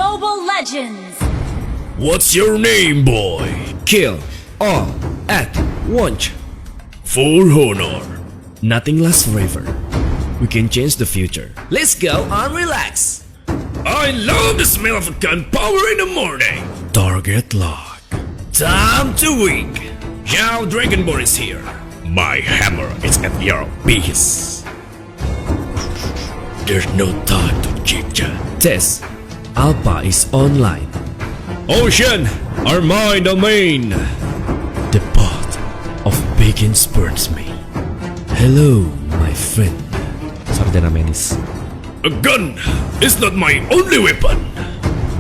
Mobile Legends! What's your name, boy? Kill all at once. For honor. Nothing lasts forever. We can change the future. Let's go and relax. I love the smell of gunpowder in the morning. Target lock. Time to wink. Now Dragonborn is here. My hammer is at your base. There's no time to chit-chat. Test. Alpha is online. Ocean, are my domain. The path of begins burns me. Hello, my friend. Sarjana Menis. A gun is not my only weapon.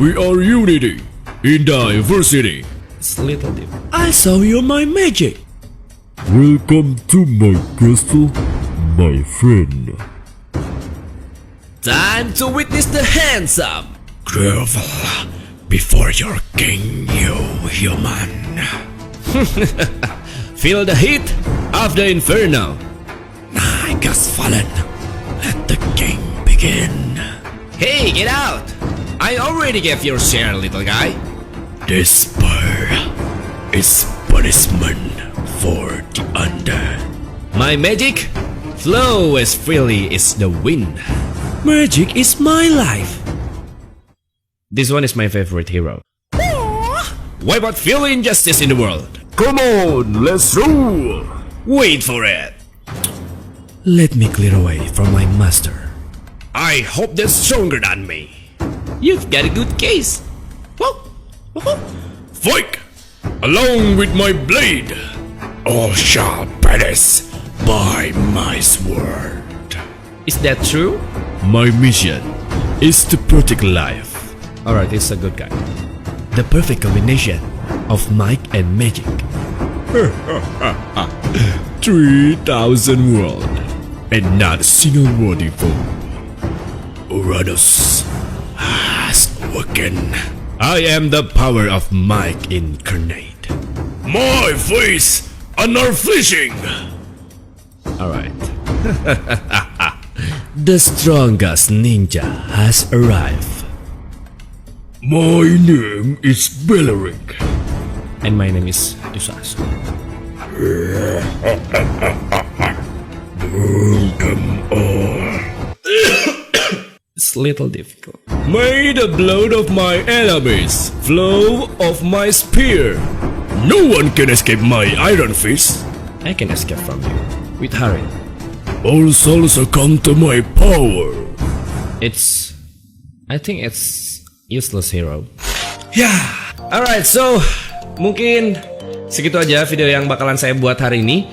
We are unity in diversity. It's a little deep. I saw you my magic. Welcome to my castle, my friend. Time to witness the hands-up. Grovel before your king, you human. Feel the heat of the inferno. Night has fallen. Let the king begin. Hey, get out! I already gave your share, little guy. This spur is punishment for the undead. My magic flow as freely as the wind. Magic is my life. This one is my favorite hero. Why not feel injustice in the world? Come on, let's rule. Wait for it. Let me clear away from my master. I hope that's stronger than me. You've got a good case. Fight! Along with my blade, all shall perish by my sword. Is that true? My mission is to protect life. Alright, it's a good guy. The perfect combination of might and magic. 3,000 world and not a single worthy foe. Uranus has awoken. I am the power of might incarnate. My face unflinching. Alright. The strongest ninja has arrived. My name is Belleric. And my name is Yusas. Burn them all. It's a little difficult. May the blood of my enemies flow of my spear. No one can escape my iron fist. I can escape from you with Harry. All souls succumb to my power. I think it's useless hero. Yeah. Alright, so mungkin segitu aja video yang bakalan saya buat hari ini.